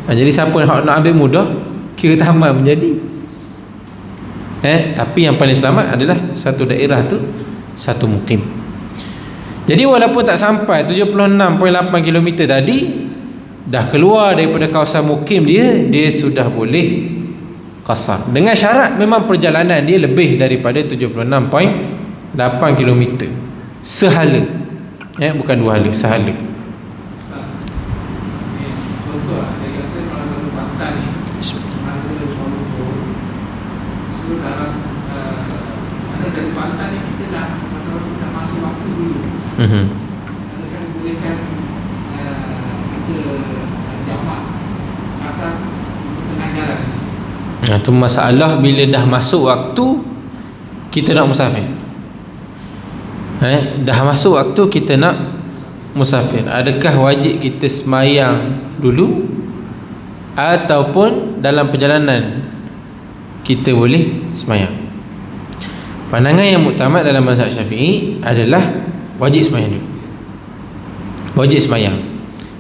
Jadi siapa nak ambil mudah, kira tamat menjadi. Tapi yang paling selamat adalah satu daerah tu satu mukim. Jadi walaupun tak sampai 76.8 km tadi, dah keluar daripada kawasan mukim dia sudah boleh qasar. Dengan syarat memang perjalanan dia lebih daripada 76.8 km sehala. Bukan dua hala, sehala. Dari pantai ni kita dah masuk waktu dulu. Kan bolehkan kita jamak asal tengah jalan. Itu masalah bila dah masuk waktu kita nak musafir. Dah masuk waktu kita nak musafir. Adakah wajib kita semayang dulu ataupun dalam perjalanan kita boleh semayang? Pandangan yang muktamad dalam mazhab Syafi'i adalah wajib semayang dulu. Wajib semayang.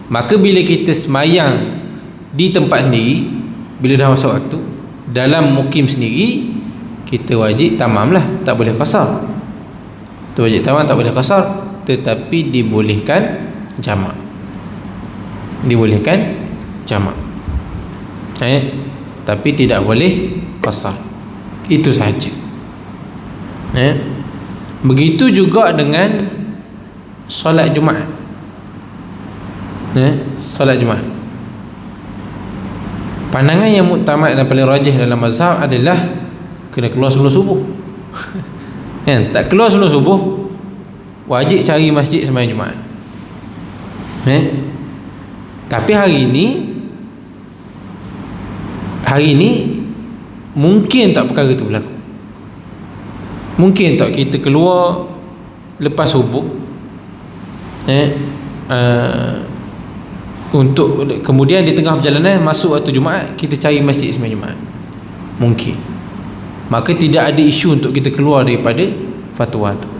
Maka bila kita semayang di tempat sendiri, bila dah masuk waktu, dalam mukim sendiri, kita wajib tamam lah, tak boleh qasar. Itu wajib tamam, tak boleh qasar, tetapi dibolehkan jamak. Dibolehkan jamak. Tapi tidak boleh qasar. Itu sahaja. Begitu juga dengan solat Jumaat. Solat Jumaat, pandangan yang muktamad dan paling rajih dalam mazhab adalah kena keluar sebelum subuh. Tak keluar sebelum subuh, wajib cari masjid sembahyang Jumaat. Tapi hari ini mungkin tak perkara itu berlaku. Mungkin tak kita keluar lepas subuh, untuk kemudian di tengah perjalanan masuk waktu Jumaat, kita cari masjid sembahyang Jumaat. Mungkin. Maka tidak ada isu untuk kita keluar daripada fatwa tu.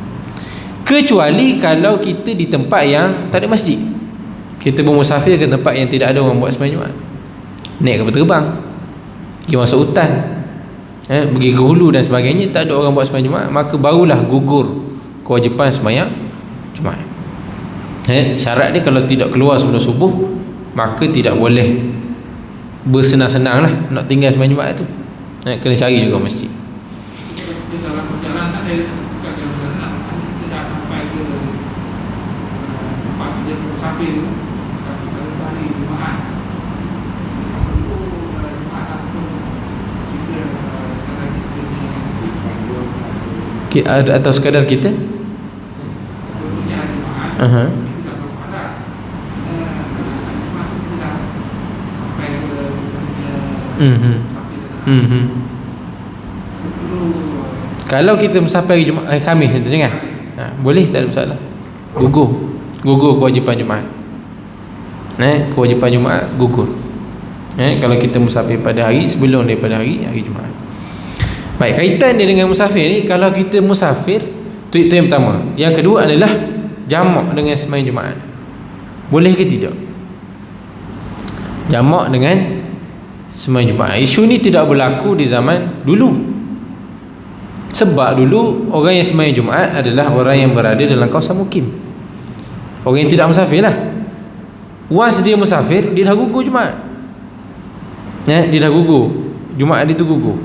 Kecuali kalau kita di tempat yang tak ada masjid. Kita bermusafir ke tempat yang tidak ada orang buat sembahyang Jumaat. Naik kapal terbang, pergi masuk hutan, pergi ke hulu dan sebagainya, tak ada orang buat sembahyang Jumaat, maka barulah gugur kewajipan sembahyang Jumaat. Syarat dia kalau tidak keluar sebelum subuh, maka tidak boleh bersenang-senang lah nak tinggal sembahyang Jumaat tu. Kena cari juga masjid. Dalam perjalanan tak ada bukan dalam perjalanan, kita dah sampai ke tempat kita musafir tu, pada hari Jumaat. Atau sekadar kita kalau kita musafir hari Jumaat, Khamis tu jangan. Boleh, tak ada masalah. Gugur kewajipan Jumaat. Kewajipan Jumaat gugur. Kalau kita musafir pada hari sebelum daripada hari Jumaat. Baik, kaitan dia dengan musafir ni, kalau kita musafir, itu yang pertama. Yang kedua adalah jamak dengan sembahyang Jumaat. Boleh ke tidak? Jamak dengan sembahyang Jumaat. Isu ni tidak berlaku di zaman dulu. Sebab dulu orang yang sembahyang Jumaat adalah orang yang berada dalam kawasan mukim. Orang yang tidak musafir lah. Once dia musafir, dia dah gugur Jumaat. Dia dah gugur Jumaat, dia tu gugur.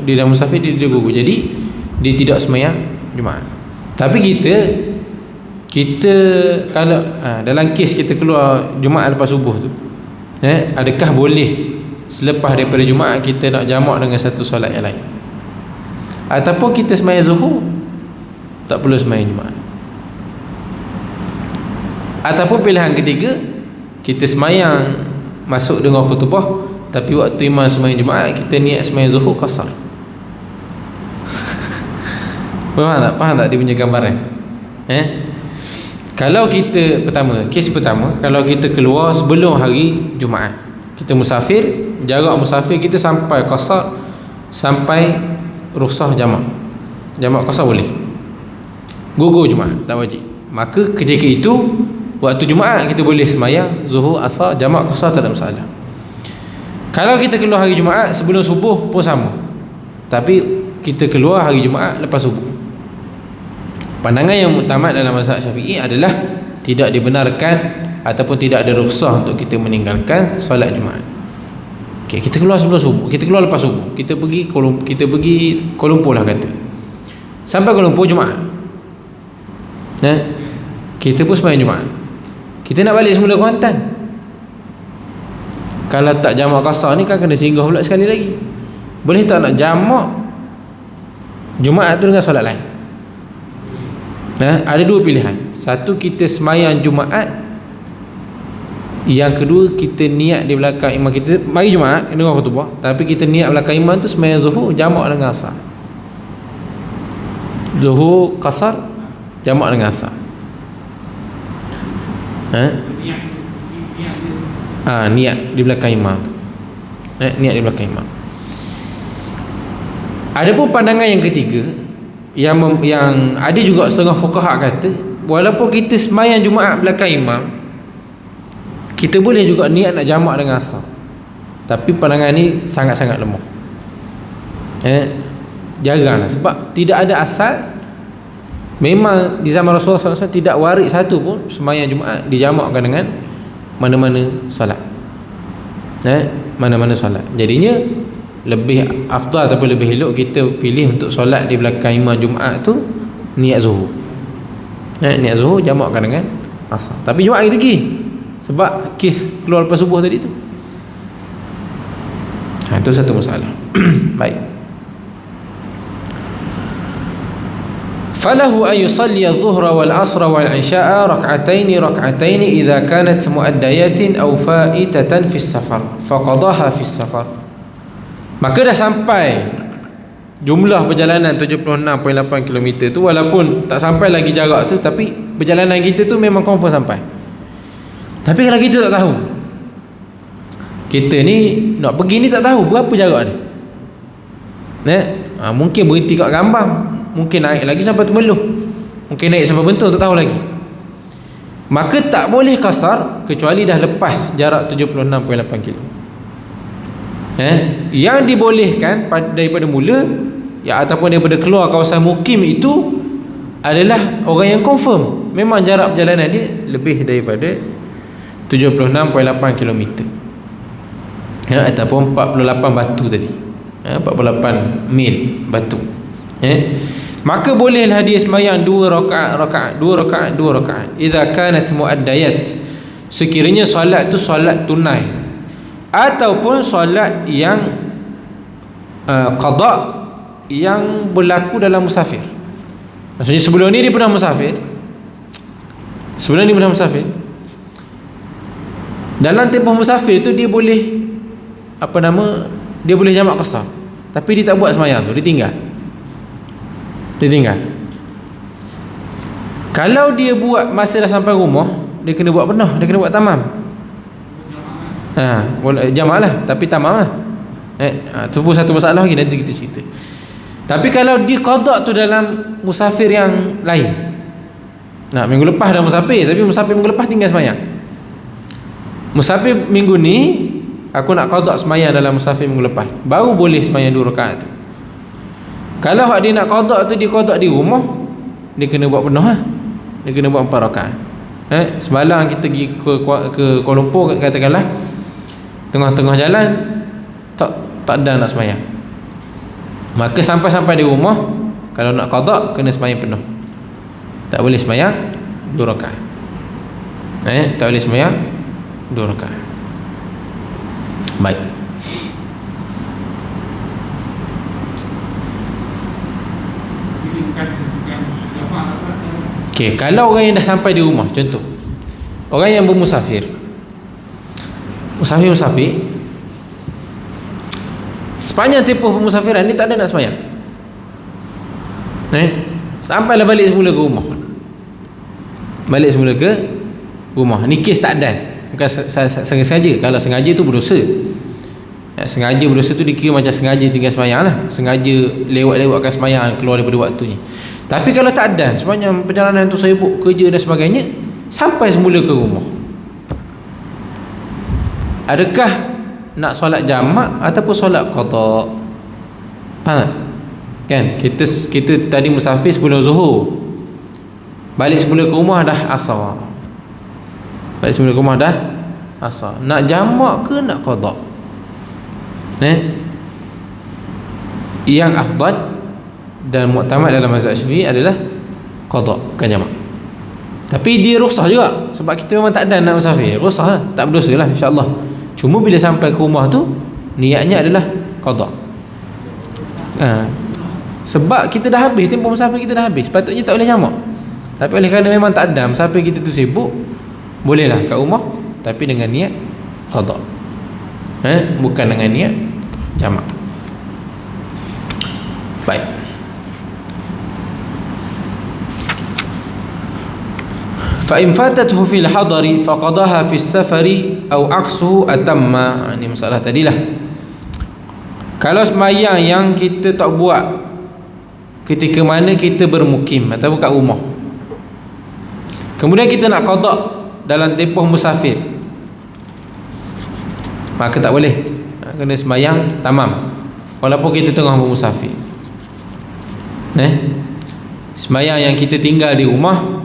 Dia dah musafir, dia gugur. Jadi dia tidak sembahyang Jumaat. Tapi kita kalau dalam kes kita keluar Jumaat lepas subuh tu, adakah boleh selepas daripada Jumaat kita nak jamak dengan satu solat yang lain? Ataupun kita sembahyang Zuhur, tak perlu sembahyang Jumaat? Ataupun pilihan ketiga, kita sembahyang masuk dengan khutbah, tapi waktu imam sembahyang Jumaat kita niat sembahyang Zuhur qasar. Faham tak dia punya gambaran? Kalau kita kes pertama, kalau kita keluar sebelum hari Jumaat, kita musafir, jarak musafir kita sampai qasar, sampai rukhsah jamak qasar boleh. Gugur Jumaat, tak wajib. Maka ketika itu waktu Jumaat kita boleh sembahyang Zuhur, Asar, jamak qasar, tak ada masalah. Kalau kita keluar hari Jumaat sebelum subuh pun sama, tapi kita keluar hari Jumaat lepas subuh. Pandangan yang muktamad dalam mazhab Syafi'i adalah tidak dibenarkan ataupun tidak ada rukhsah untuk kita meninggalkan solat Jumaat. Okay, kita keluar sebelum subuh, kita keluar lepas subuh, kita pergi Kuala Lumpur lah kata. Sampai Kuala Lumpur Jumaat. Kita pun sembahyang Jumaat. Kita nak balik semula Kuantan. Kalau tak jamak qasar ni kan kena singgah pula sekali lagi. Boleh tak nak jamak Jumaat tu dengan solat lain? Ada dua pilihan. Satu, kita semayang Jumaat. Yang kedua, kita niat di belakang imam kita. Mari Jumaat dengar khutbah, tapi kita niat belakang imam tu semayang zuhur jamak dengan asar. Zuhur qasar jamak dengan asar. Niat di belakang imam. Niat di belakang imam. Ada pun pandangan yang ketiga yang ada juga setengah fuqaha kata, walaupun kita sembahyang Jumaat belakang imam, kita boleh juga niat nak jamak dengan asar. Tapi pandangan ni sangat-sangat lemah. Jaranglah, sebab tidak ada asal. Memang di zaman Rasulullah SAW tidak waris satu pun sembahyang Jumaat dijamakkan dengan mana-mana solat. Mana-mana solat. Jadinya lebih afdal ataupun lebih elok kita pilih untuk solat di belakang imam Jumaat tu niat zuhur. Niat zuhur jamakkan dengan asar. Tapi Jumaat kita pergi sebab kes keluar lepas subuh tadi tu. Itu satu masalah. Baik. فله أن يصلي الظهر والعصر والعشاء ركعتين إذا كانت مؤديات أو فائتة في السفر فقضاها في السفر. Maka dah sampai jumlah perjalanan 76.8 km tu, walaupun tak sampai lagi jarak tu, tapi perjalanan kita tu memang confirm sampai. Tapi kalau kita tak tahu, kita ni nak pergi ni tak tahu berapa jarak ni, mungkin berhenti kat Gambang, mungkin naik lagi sampai Temeloh, mungkin naik sampai Bentor, tak tahu lagi. Maka tak boleh qasar kecuali dah lepas jarak 76.8 km. Yang dibolehkan daripada mula ataupun daripada keluar kawasan mukim itu adalah orang yang confirm memang jarak perjalanan dia lebih daripada 76.8 km, ataupun 48 batu tadi, 48 mil batu. Maka bolehlah dia sembahyang 2 rakaat idza kanat muaddayat, sekiranya solat tu solat tunai ataupun solat yang qada yang berlaku dalam musafir. Maksudnya sebelum ni dia pernah musafir, dalam tempoh musafir tu dia boleh dia boleh jamak qasar, tapi dia tak buat sembahyang tu, dia tinggal. Kalau dia buat masa dah sampai rumah, dia kena buat penuh, dia kena buat tamam. Jamak lah, tapi tamam lah. Tu pun satu masalah lagi, nanti kita cerita. Tapi kalau dia qada tu dalam musafir yang lain, minggu lepas dah musafir, tapi musafir minggu lepas tinggal sembahyang. Musafir minggu ni aku nak qada sembahyang dalam musafir minggu lepas, baru boleh sembahyang 2 rakaat tu. Kalau hak dia nak qada tu, dia qada di rumah, dia kena buat penuh lah. Dia kena buat 4 rakaat. Semalam kita pergi ke Kuala Lumpur, katakanlah tengah-tengah jalan tak ada nak sembahyang, maka sampai di rumah, kalau nak qada kena sembahyang penuh, tak boleh sembahyang 2 rakaat. Tak boleh sembahyang 2 rakaat. Baik. Okey, kalau orang yang dah sampai di rumah, contoh orang yang bermusafir, musafir sepanjang tempoh pemusafiran ni tak ada nak sembahyang, sampailah balik semula ke rumah. Ni kes tak ada, bukan sengaja. Kalau sengaja tu berdosa. Sengaja berdosa tu dikira macam sengaja tinggal sembahyang lah, sengaja lewatkan sembahyang keluar daripada waktunya. Tapi kalau tak ada, sepanjang perjalanan tu sibuk kerja dan sebagainya, sampai semula ke rumah, adakah nak solat jamak ataupun solat qada. Faham tak? Kan kita tadi musafir sebelum zuhur, balik sebelum ke rumah dah asar. Balik sebelum ke rumah dah asar. Nak jamak ke nak qada? Yang afdal dan muktamad dalam mazhab Syafi'i adalah qada, bukan jamak. Tapi dia rukhsah juga, sebab kita memang tak ada nak musafir, rukhsah lah, tak berdosa lah insya-Allah. Cuma bila sampai ke rumah tu niatnya adalah qada. Sebab kita dah habis, tempoh musafir kita dah habis, patutnya tak boleh jamak. Tapi oleh kerana memang tak ada, musafir kita tu sibuk, bolehlah kat rumah tapi dengan niat qada, bukan dengan niat jamak. Baik. Fa in fatathu fil hadari faqadaha fis safari aw aqsu atamma. Ini masalah tadilah. Kalau sembahyang yang kita tak buat ketika mana kita bermukim ataupun kat rumah, kemudian kita nak qada dalam tempoh musafir, maka tak boleh, kena sembahyang tamam walaupun kita tengah bermusafir. Sembahyang yang kita tinggal di rumah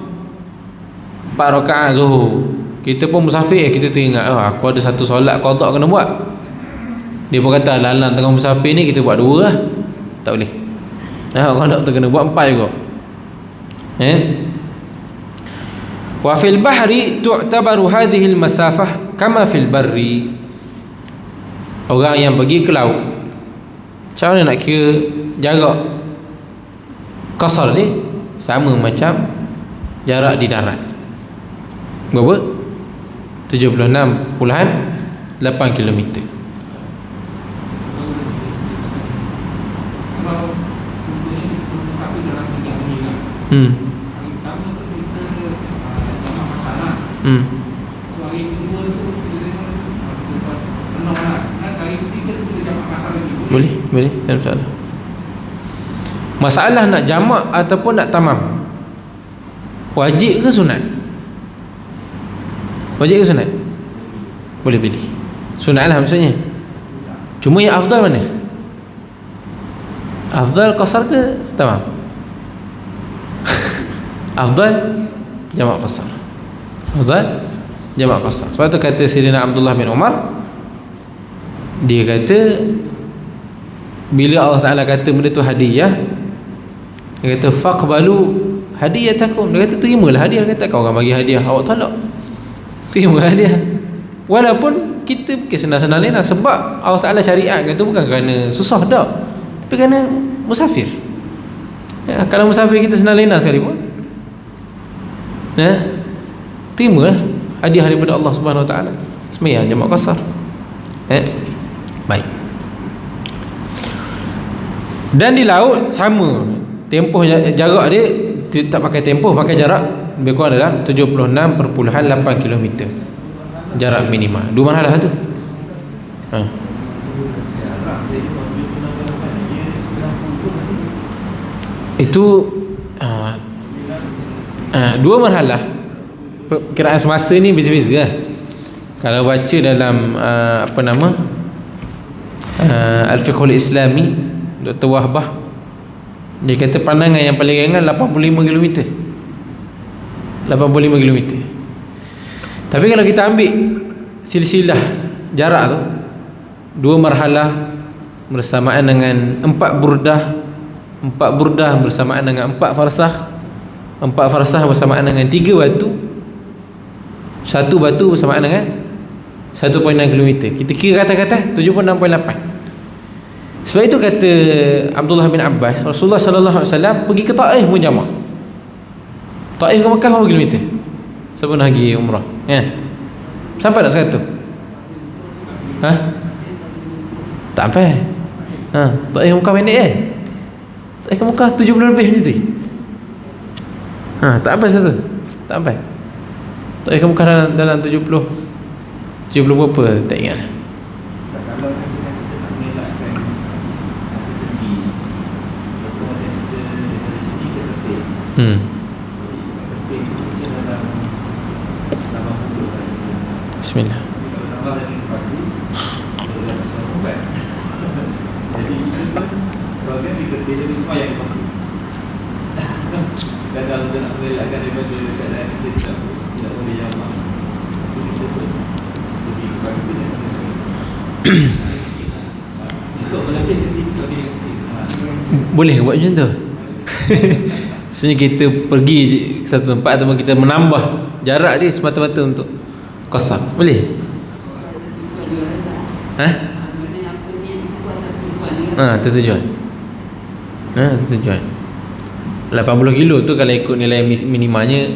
4 rakaat zuhur, kita pun musafir, kita teringat aku ada satu solat qada kena buat. Dia pun kata lalang tengah musafir ni kita buat 2 lah, tak boleh. Qada tu kena buat 4 juga. Wa fil bahri tu'tabaru hadhihi al masafah kama fil barri. Orang yang pergi ke laut, macam mana nak kira jarak qasar ni? Sama macam jarak di darat. Berapa? 76.8 km. Kalau musafir dalam 3 hari lah. Hari pertama tu kita jamak masalah. So hari kedua tu kita tengok penuh lah. Hari ketiga tu kita jamak masalah lagi. Boleh, tak masalah. Masalah nak jamak ataupun nak tamam, wajib ke sunat? Wajib ke sunat? Boleh pilih. Sunat lah maksudnya. Cuma yang afdal mana? Afdal qasar ke tamam? Afdal jamak qasar. Afdal jamak qasar. Sebab tu kata Sayyidina Abdullah bin Umar, dia kata bila Allah Ta'ala kata benda tu hadiah, dia kata faqbalu hadiyatakum, dia kata terimalah hadiah. Dia kata kau orang bagi hadiah awak tolak, terima hadiah. Walaupun kita senang-senang lain lah, sebab Allah Ta'ala syariatkan tu bukan kerana susah dah, tapi kerana musafir. Kalau musafir kita senang lena sekali pun, terimalah hadiah daripada Allah Subhanahu Wa Ta'ala. Sembahyang jamak qasar. Baik. Dan di laut sama, tempoh jarak dia tak pakai tempoh, pakai jarak, lebih kurang adalah 76.8 km jarak minimal. 2 marhalah tu. Itu 2 marhalah. Perkiraan semasa ni beza-beza lah. Kalau baca dalam Al-Fiqhul Islami, Dr. Wahbah, dia kata pandangan yang paling ringan 85 km. 85 km. Tapi kalau kita ambil silsilah jarak tu, 2 marhalah bersamaan dengan 4 burdah, 4 burdah bersamaan dengan 4 farsah, 4 farsah bersamaan dengan 3 batu, 1 batu bersamaan dengan 1.6 km. Kita kira kata-kata 76.8. Sebab itu kata Abdullah bin Abbas, Rasulullah sallallahu alaihi wasallam pergi ke Taif pun jamak. Taif ke Mekah berapa kilometer? Sebelum pergi umrah, sampai tak 100? Tak sampai. Taif ke Mekah pendek Taif ke Mekah 70 lebih macam tu. Tak sampai 100. Tak sampai. Taif ke Mekah dalam 70 berapa tak ingat. Bismillah. yang sampai. Jadi itu pun program dia semua yang kadang kita nak mengelakkan daripada keadaan kita tidak boleh jamak. Kita pun lebih kepada kita untuk melebih ke situ. Boleh buat macam tu. Sebenarnya kita pergi ke satu tempat ataupun kita menambah jarak dia semata-mata untuk qasar. Boleh? Tertujuan. Tertujuan. 80 kilo tu kalau ikut nilai minimanya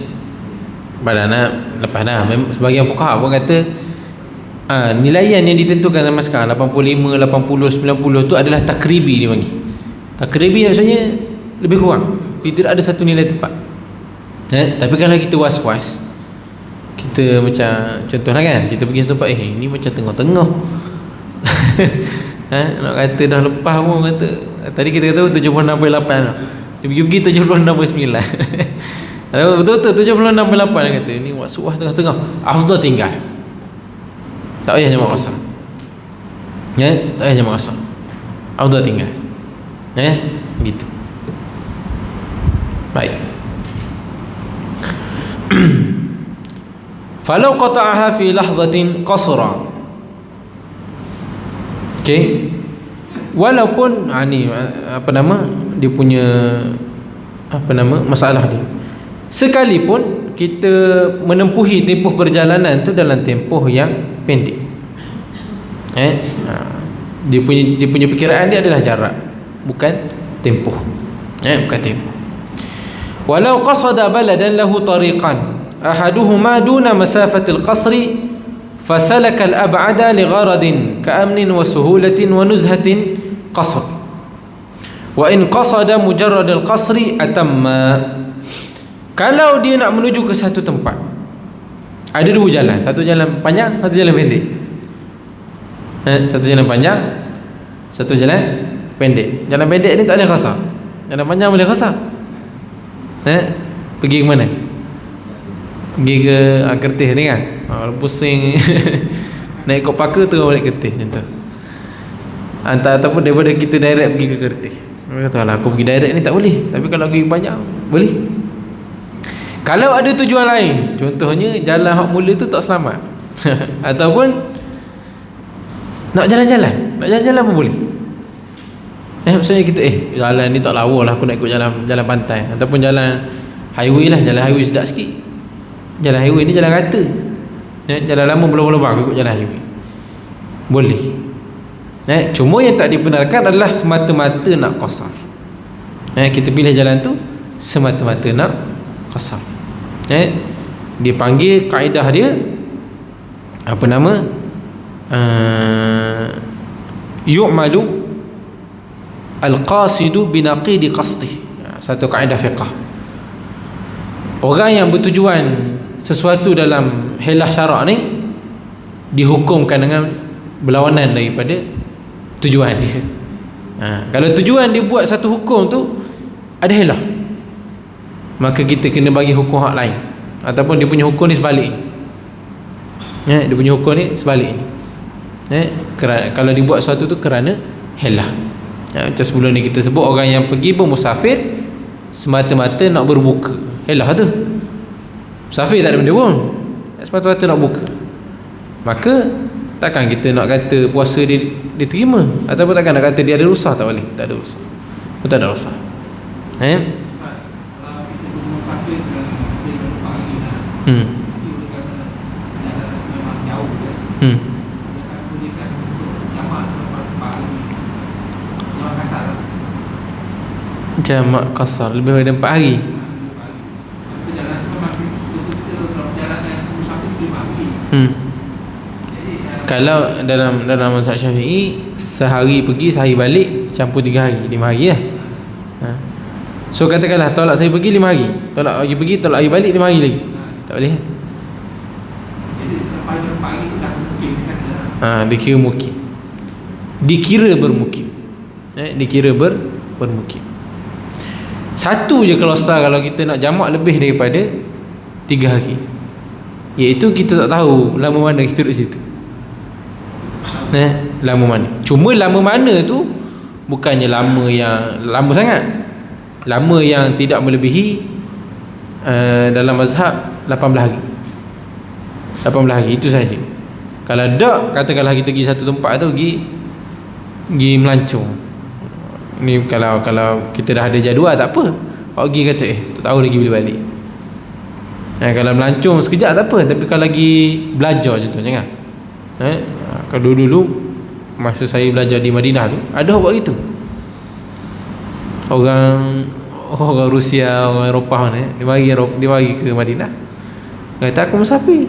badana lepas dah. Sebahagian fuqaha pun kata nilaian yang ditentukan zaman sekarang 85, 80, 90 tu adalah takribi dia panggil. Takribi maksudnya lebih kurang. Dia tidak ada satu nilai tepat. Tapi kalau kita was-was, kita macam contohlah kan, kita pergi satu tempat, ni macam tengah-tengah. Nak kata dah lepas pun kata tadi kita kata 76.8 dia pergi 76.9 betul-betul 76.8 kata ni wasuah tengah-tengah, afdal tinggal, tak payah jamak qasar, tak payah jamak qasar, afdal tinggal, gitu. Baik. Falau qata'aha fi lahzatin qasra. Okey. Walaupun ni dia punya masalah dia. Sekalipun kita menempuhi tempoh perjalanan tu dalam tempoh yang pendek. Dia punya perkiraan dia adalah jarak, bukan tempoh. Bukan tempoh. Walau qasada baladan lahu tariqan ahaduhuma duna masafatil qasri fasalaka al-ab'ada li gharadin ka'amnin wa suhulatin wa nuzhatin qasr wa in qasada mujarrad al-qasri atamma. Kalau dia nak menuju ke satu tempat, ada dua jalan, satu jalan panjang, satu jalan pendek. Satu jalan panjang, satu jalan pendek. Jalan pendek ni tak boleh qasar, jalan panjang boleh qasar. Pergi ke mana? Pergi ke Kertih ni kan, pusing naik kok paku terus balik Kertih macam tu. Ataupun daripada kita direct pergi ke Kertih, kata lah aku pergi direct ni tak boleh, tapi kalau pergi banyak boleh. Kalau ada tujuan lain, contohnya jalan hak mula tu tak selamat ataupun nak jalan-jalan pun boleh. Maksudnya kita jalan ni tak lawa lah, aku nak ikut jalan pantai ataupun jalan highway lah, jalan highway sedap sikit. Jalan highway ni jalan rata, jalan lama belum-belum ikut jalan highway boleh. Cuma yang tak dibenarkan adalah semata-mata nak qasar. Kita pilih jalan tu semata-mata nak qasar. Dia panggil kaedah dia apa nama, yu'malu al-qasidu binaqidi qasdih. Satu kaedah fiqh. Orang yang bertujuan sesuatu dalam helah syarak ni dihukumkan dengan berlawanan daripada tujuan dia. Kalau tujuan dia buat satu hukum tu ada helah, maka kita kena bagi hukum hak lain, ataupun dia punya hukum ni sebalik. Dia punya hukum ni sebalik. Kalau dia buat sesuatu tu kerana helah. Macam sebelum ni kita sebut orang yang pergi bermusafir semata-mata nak berbuka, helah tu. Musafir tak ada benda pun, semata-mata nak buka, maka takkan kita nak kata puasa dia terima, ataupun takkan nak kata dia ada rusah, tak boleh, tak ada rusah, tak ada rusah. Kalau kita musafir ke pagi dah, dia kata memang jauh kan, dia bolehkan untuk jamak selepas pagi, jamak kasar. Jamak kasar lebih daripada 4 hari. Kalau dalam mazhab Syafi'i, sehari pergi sehari balik campur 3 hari, 5 hari lah. So katakanlah tolak saya pergi 5 hari, tolak lagi pergi, tolak lagi balik 5 hari lagi, tak boleh. Jadi pagi tu dah mukim di sana. Dikira mukim, dikira bermukim, dikira bermukim. Satu je kelosar kalau kita nak jamak lebih daripada 3 hari, iaitu kita tak tahu lama mana kita duduk situ. Lama mana. Cuma lama mana tu bukannya lama yang lama sangat, lama yang tidak melebihi dalam mazhab 18 hari. 18 hari itu saja. Kalau tak, katakanlah kita pergi satu tempat tu, pergi melancong. Ni kalau kita dah ada jadual tak apa. Awak pergi kata tak tahu lagi bila balik. Kalau melancong sekejap tak apa, tapi kalau lagi belajar contohnya kan. Kalau dulu masa saya belajar di Madinah tu, ada orang buat gitu. Orang Rusia, orang Eropah mana, dia mari ke Madinah. Kata aku musafir.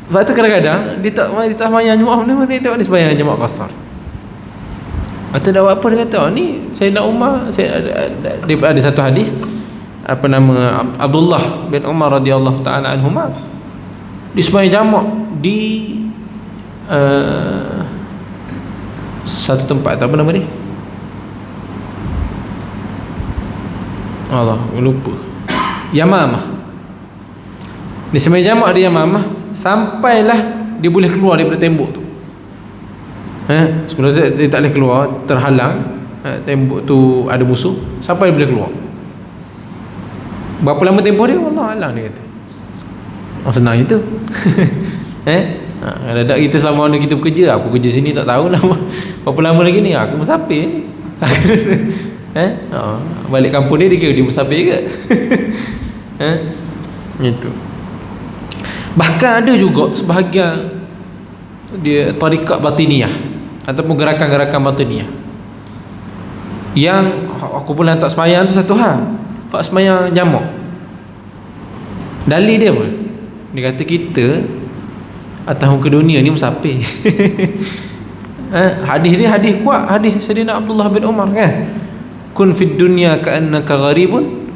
Sebab tu kadang-kadang dia tak sembahyang jemaah mana-mana, dia tak ada sembahyang jemaah qasar. Atau dah buat apa, dia kata ni saya nak Umar, dia ada satu hadis apa nama Abdullah bin Umar radhiyallahu taala anhuma, dia sembahyang jamak di satu tempat, apa nama dia? Allah, lupa. Yamamah. Dia sembahyang jamak di Yamamah sampailah dia boleh keluar daripada tembok tu. Sebenarnya dia tak boleh keluar, terhalang, tembok tu ada musuh, sampai dia boleh keluar. Berapa lama tempoh dia? Allah alam, dia kata. Senang itu. Kadang-kadang kita selama mana kita bekerja, aku kerja sini tak tahu lah berapa lama lagi ni, aku musafir ni. Balik kampung dia kira dia musafir juga. Itu. Bahkan ada juga sebahagian dia tarikat batiniyah ataupun gerakan-gerakan batiniyah yang aku pun tak sembahyang tu satu hal, hak sembahyang jamak. Dalil dia pun dia kata kita atas muka dunia ni musafir. Hadis dia hadis kuat, hadis Sayyidina Abdullah bin Umar kan, kun fid dunya ka'annaka gharibun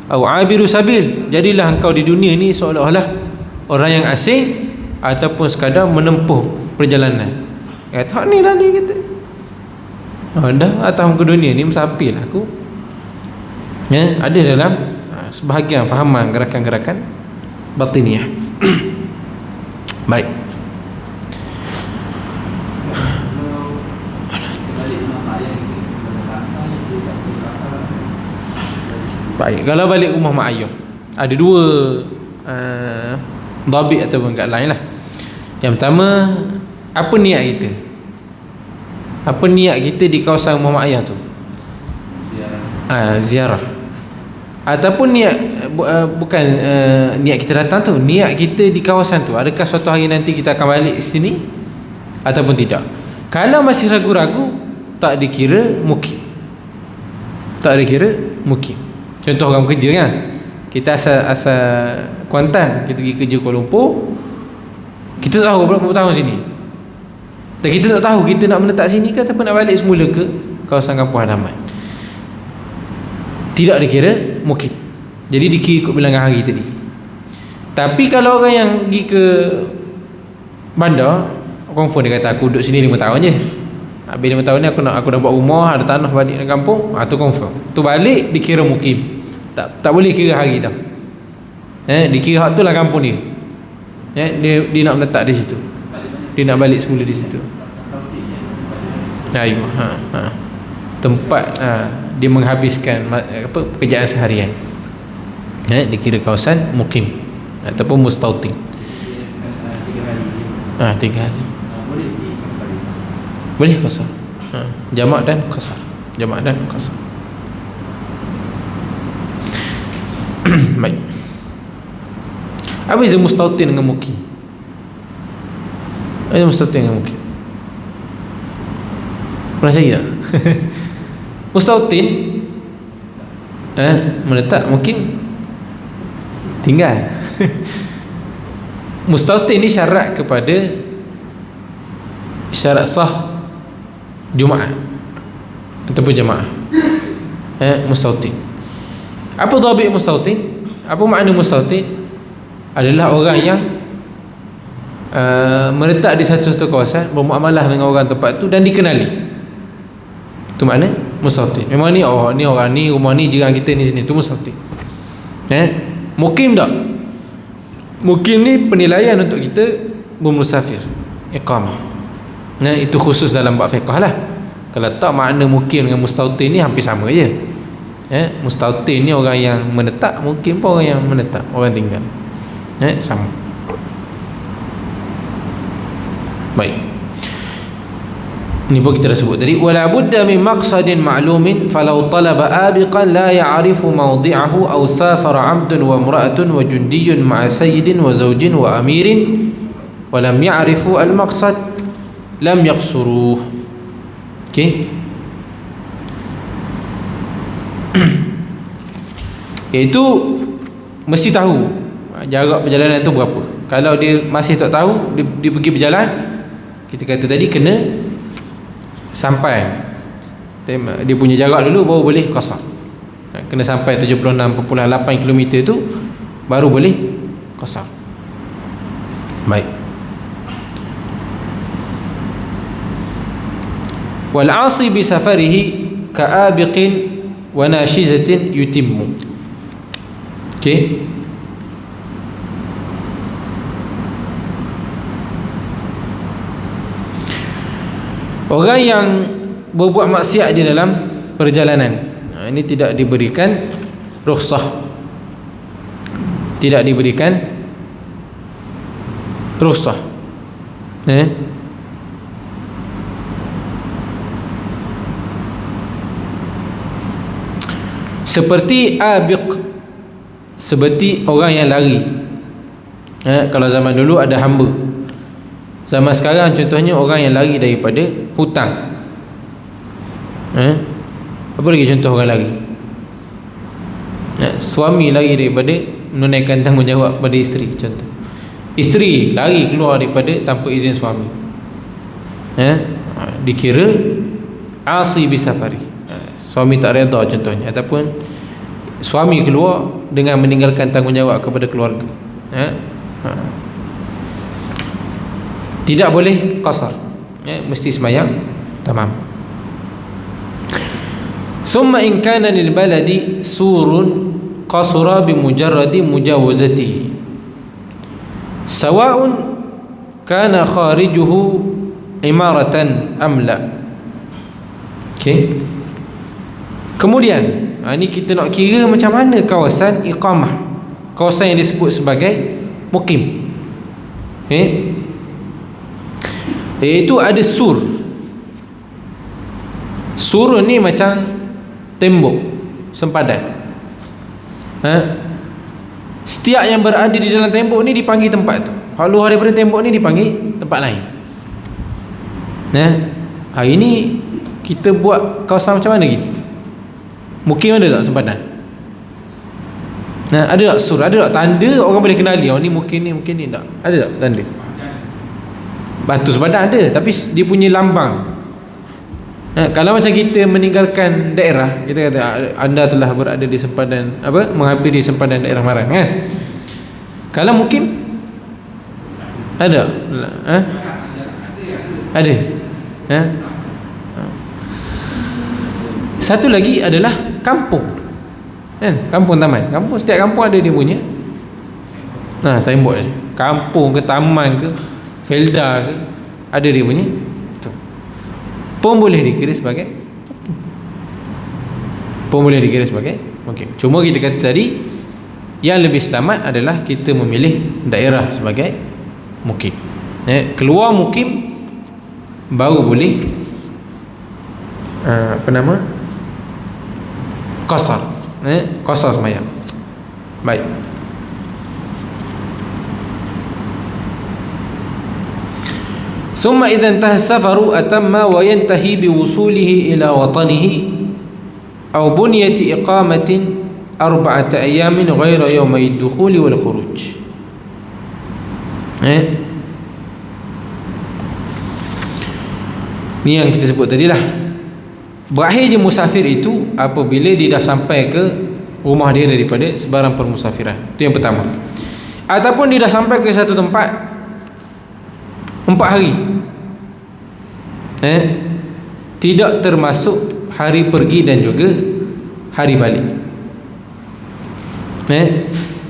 aw 'abiru sabil, jadilah engkau di dunia ni seolah-olah orang yang asing ataupun sekadar menempuh perjalanan. Kata ni lah dia kata, dah atas muka dunia ni musafir lah aku. Ada dalam sebahagian fahaman gerakan-gerakan batiniyah. Baik. Baik, kalau balik rumah mak ayah ada dua dhabit ataupun guideline lah. Yang pertama, apa niat kita? Apa niat kita di kawasan rumah mak ayah tu? Ziarah. Ataupun niat bukan niat kita datang tu, niat kita di kawasan tu, adakah suatu hari nanti kita akan balik sini ataupun tidak. Kalau masih ragu-ragu, tak dikira mukim. Tak dikira mukim. Contoh orang bekerja kan, kita asal Kuantan, kita pergi kerja Kuala Lumpur, kita tak tahu berapa tahun sini, dan kita tak tahu kita nak menetap sini ke ataupun nak balik semula ke kawasan kampung halaman, tidak dikira mukim. Jadi dikira ikut bilangan hari tadi. Tapi kalau orang yang pergi ke bandar, confirm dia kata aku duduk sini 5 tahun je, habis 5 tahun ni aku dah buat rumah, ada tanah balik di kampung, tu confirm, tu balik dikira mukim. Tak boleh kira hari dah. Dikira hak tu lah kampung dia. Dia nak menetap di situ, dia nak balik semula di situ. Tempat dia menghabiskan pekerjaan seharian, dikira kawasan mukim ataupun mustautin. 3 hari. Boleh qasar. Jamak dan qasar. Jamak dan qasar. Baik. Apa beza mustautin dengan mukim? Apa mustautin dengan mukim? Pernah saya? Mustautin menetap, mukim tinggal. Mustautin ni syarat kepada syarat sah Jumaat ataupun jemaah. Mustautin. Apa dhabit mustautin? Apa makna mustautin? Adalah orang yang menetap di satu kawasan, bermuamalah dengan orang tempat tu dan dikenali. Itu makna mustautin. Memang ni orang ni, rumah ni, jiran kita ni sini, tu mustautin. Mukim tak? Mukim ni penilaian untuk kita bermusafir. iqamah. Itu khusus dalam bab fiqh lah. Kalau tak, makna mukim dengan mustautin ni hampir sama je. Mustautin ni orang yang menetap, mukim pun orang yang menetap, orang tinggal. Sama. Baik. Ini pun kita dah sebut tadi. Wala budda min maqsadin ma'lumin falau talaba abiqan la ya'rifu mawdi'ahu aw safara 'abdun wa imra'atun wa jundiyyun ma'a sayyidin wa zawjin wa amirin wa lam ya'rifu al-maqsad lam yaqsuruh. Okey. Iaitu mesti tahu jarak perjalanan tu berapa. Kalau dia masih tak tahu, dia pergi berjalan, kita kata tadi kena sampai dia punya jarak dulu baru boleh qasar. Kena sampai 76.8 km tu baru boleh qasar. Baik. Wal 'asi bi safarihi ka'abiqin wa nashizatin yutimmu. Okey. Orang yang berbuat maksiat di dalam perjalanan, ini tidak diberikan rukhsah. Tidak diberikan rukhsah. Seperti abiq, seperti orang yang lari. Kalau zaman dulu ada hamba. Zaman sekarang contohnya orang yang lari daripada hutang. Apa lagi contoh orang lari? Suami lari daripada menunaikan tanggungjawab pada isteri, contoh. Isteri lari keluar daripada tanpa izin suami. Dikira asi bisafari. Suami tak redha contohnya, ataupun suami keluar dengan meninggalkan tanggungjawab kepada keluarga. Tidak boleh qasar, mesti sembahyang tamam. Summa in kana lil baladi surun qasara bi mujarradi mujawazatihi sawa'un kana kharijuhu imaratan am la. Okey. Kemudian ini kita nak kira macam mana kawasan iqamah, kawasan yang disebut sebagai mukim. Iaitu ada sur. Sur ni macam tembok sempadan. Setiap yang berada di dalam tembok ni dipanggil tempat tu. Kalau daripada tembok ni dipanggil tempat lain. Hari ni kita buat kawasan macam mana gini? Mukim ada tak sempadan? Ada tak sur? Ada tak tanda orang boleh kenali? Oh ni mukim ni tak? Ada tak tanda? Batu sempadan ada, tapi dia punya lambang. Kalau macam kita meninggalkan daerah, kita kata anda telah berada di sempadan menghampiri sempadan daerah Marang, kan? Kalau mukim ada? Ada. Satu lagi adalah kampung, kan? Kampung taman. Kampung, setiap kampung ada dia punya signboard. Kampung ke taman ke felda ke, ada dia punya tu. Pun boleh dikira sebagai mukim. Cuma kita kata tadi yang lebih selamat adalah kita memilih daerah sebagai mukim. Keluar mukim baru boleh qasar. Qasar sembahyang. Baik. Summa idza intaha as-safaru atamma wa yantahi bi wusulihi ila watanihi aw bunyati iqamatin 4 ayamin ghayra yawmay ad-dukhul wal khuruj. Ni yang kita sebut tadi lah. Berakhirnya musafir itu apabila dia dah sampai ke rumah dia daripada sebarang permusafiran. Itu yang pertama. Ataupun dia dah sampai ke satu tempat 4 hari. Tidak termasuk hari pergi dan juga hari balik.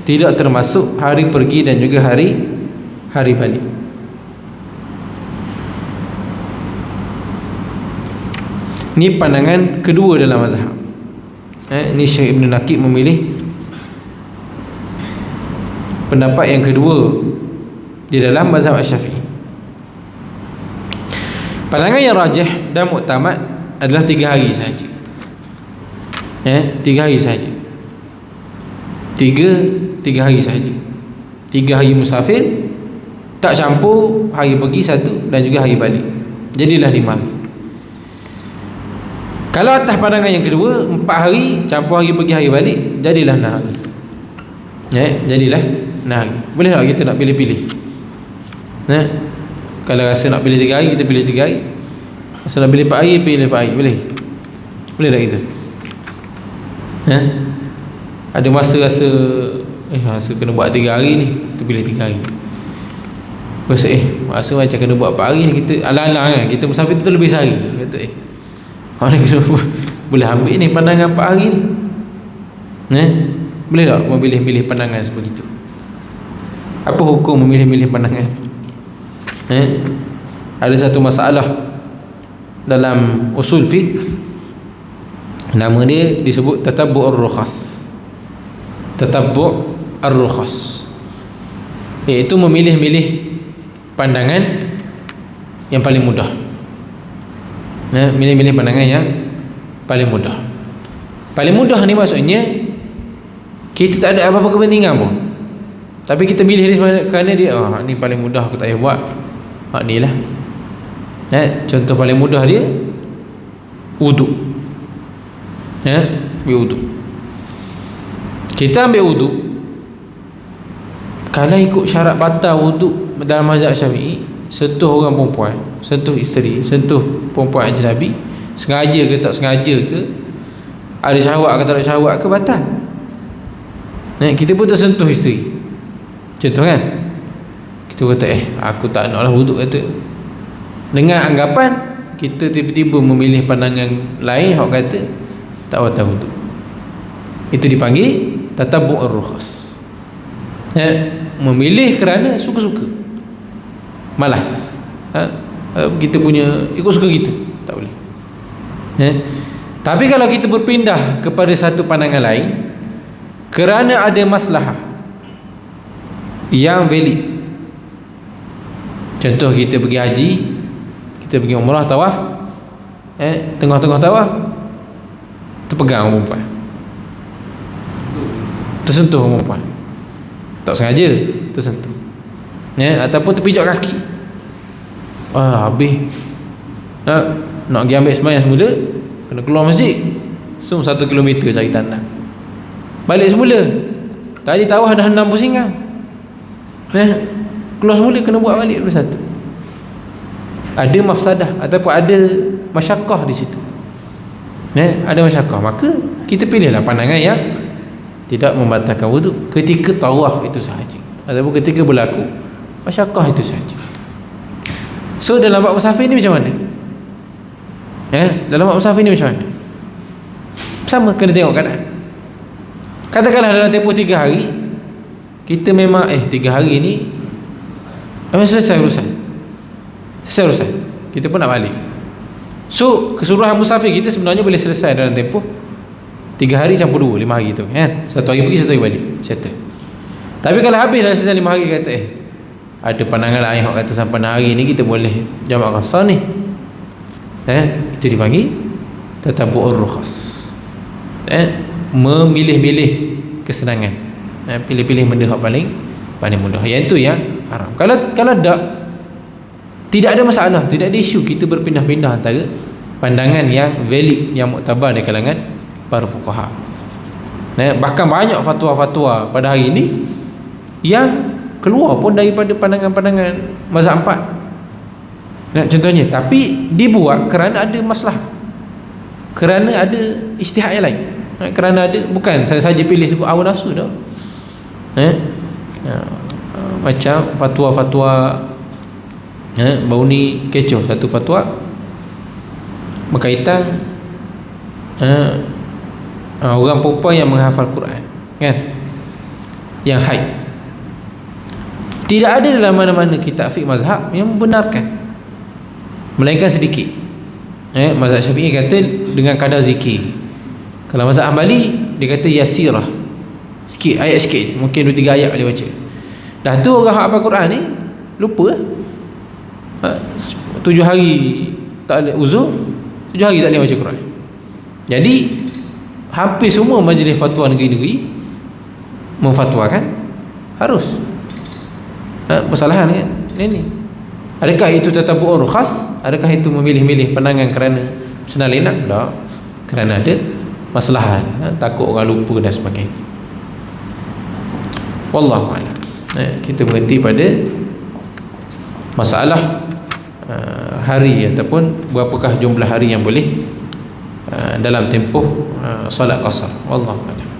Tidak termasuk hari pergi dan juga hari balik. Ni pandangan kedua dalam mazhab. Ni Syekh Ibn Naqib memilih pendapat yang kedua di dalam mazhab Asy-Syafi'i. Pandangan yang rajih dan muktamad adalah 3 hari sahaja. 3 hari sahaja. 3 hari sahaja. 3 hari musafir, tak campur hari pergi satu dan juga hari balik. Jadilah 5 hari. Kalau atas pandangan yang kedua, 4 hari campur hari pergi hari balik, jadilah 6 hari. Jadilah 6 hari. Boleh tak kita nak pilih-pilih? Kalau rasa nak pilih 3 hari, kita pilih 3 hari. Rasa nak pilih 4 hari, pilih 4 hari. Boleh? Boleh tak kita? Ada masa rasa kena buat 3 hari ni, kita pilih 3 hari. Rasa macam kena buat 4 hari ni, kita alang-alang kan, kita musafir tu lebih sehari. Kata mana kita boleh ambil ni pandangan 4 hari ni. Boleh tak memilih-milih pandangan sebegitu? Apa hukum memilih-milih pandangan? Ada satu masalah dalam usul fiqh, nama dia disebut tatabbu' ar-rukhas. Tatabbu' ar-rukhas, iaitu memilih-milih pandangan yang paling mudah. Milih-milih pandangan yang paling mudah. Paling mudah ni maksudnya kita tak ada apa-apa kepentingan pun, tapi kita pilih dia kerana dia ni paling mudah, aku tak payah buat. Ni lah. Contoh paling mudah dia wuduk. Ambil wuduk. Kita ambil wuduk, kalau ikut syarat batal wuduk dalam mazhab Syafi'i, sentuh orang perempuan, sentuh isteri, sentuh perempuan ajnabi, sengaja ke tak sengaja ke, ada syahwat ke tak ada syahwat ke, batal. Kita pun tersentuh isteri, contoh kan, kita kata aku tak nak lah wuduk, kata dengan anggapan kita tiba-tiba memilih pandangan lain, hak kata tak batal wuduk. Itu dipanggil tatabbu' ar-rukhas. Memilih kerana suka-suka, malas. Kita punya ikut suka kita, tak boleh. Tapi kalau kita berpindah kepada satu pandangan lain kerana ada maslahah yang valid, contoh kita pergi haji, kita pergi umrah, tawaf, tengah-tengah tawaf terpegang perempuan, tersentuh perempuan, tak sengaja tersentuh, ataupun terpijak kaki, habis nak pergi ambil sembahyang semula, kena keluar masjid, 1 kilometer cari tanah, balik semula. Tadi tawaf dah 6 pusingan, keluar semula, kena buat balik dulu satu. Ada mafsadah ataupun ada masyakkah di situ. Ada masyakkah, maka kita pilihlah pandangan yang tidak membatalkan wuduk ketika tawaf itu sahaja, ataupun ketika berlaku masyakkah itu sahaja. So dalam bab musafir ni macam mana? Dalam bab musafir ni macam mana? Sama, kena tengok keadaan. Katakanlah dalam tempoh 3 hari kita memang 3 hari ni memang selesai urusan, kita pun nak balik. So keseluruhan musafir kita sebenarnya boleh selesai dalam tempoh 3 hari campur 2, 5 hari tu, 1 hari pergi, 1 hari balik, settle. Tapi kalau habis dah selesai 5 hari, kata ada pandangan lain yang kata sampai 6 hari ni kita boleh jamak qasar ni, itu dipanggil tatabbu' ar-rukhas. Memilih-milih kesenangan, pilih-pilih benda yang paling mudah, yang itu yang haram. Kalau tidak ada masalah, tidak ada isu kita berpindah-pindah antara pandangan yang valid, yang muktabar di kalangan para fuqaha. Bahkan banyak fatwa-fatwa pada hari ini yang keluar pun daripada pandangan-pandangan mazhab 4. Contohnya, tapi dibuat kerana ada masalah, kerana ada ijtihad yang lain, kerana ada, bukan saja pilih sebut hawa nafsu dah. Macam fatwa-fatwa baru ni kecoh, satu fatwa berkaitan orang perempuan yang menghafal Quran, kan, yang haid. Tidak ada dalam mana-mana kitab fiqh mazhab yang membenarkan, melainkan sedikit. Mazhab Syafi'i kata dengan kadar zikir. Kalau mazhab Hanbali dia kata yasirah, sikit, ayat sikit, mungkin 2-3 ayat boleh baca. Dah tu orang hafal Quran ni lupa 7 hari tak ada uzur, 7 hari tak boleh baca Quran. Jadi hampir semua majlis fatwa negeri-negeri memfatwakan harus. Persalahan ni. Adakah itu tatabu'ur khas? Adakah itu memilih-milih pandangan kerana senang lenak? Tak. Kerana ada maslahat, takut orang lupa dan sebagainya. Wallahu a'lam. Kita berhenti pada masalah hari ataupun berapakah jumlah hari yang boleh dalam tempoh solat qasar. Wallahu a'lam.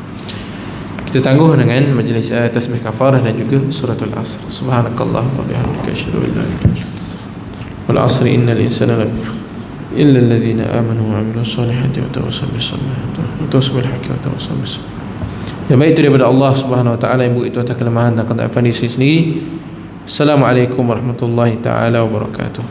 Kita tangguh dengan majlis tasbih kafarah dan juga suratul asr. Subhanakallah wa bihamdika asyhadu an la ilaha illa anta wal asri innal insana lafi illa alladhina amanu wa amilus solihati wa tawassaw bis sabr wa tawassaw bil haqqi wa tawassaw bis sabr. Yang baik itu daripada Allah Subhanahu wa taala, yang buruk itu atas kelemahan dan keadaan diri sendiri. Assalamualaikum warahmatullahi taala wabarakatuh.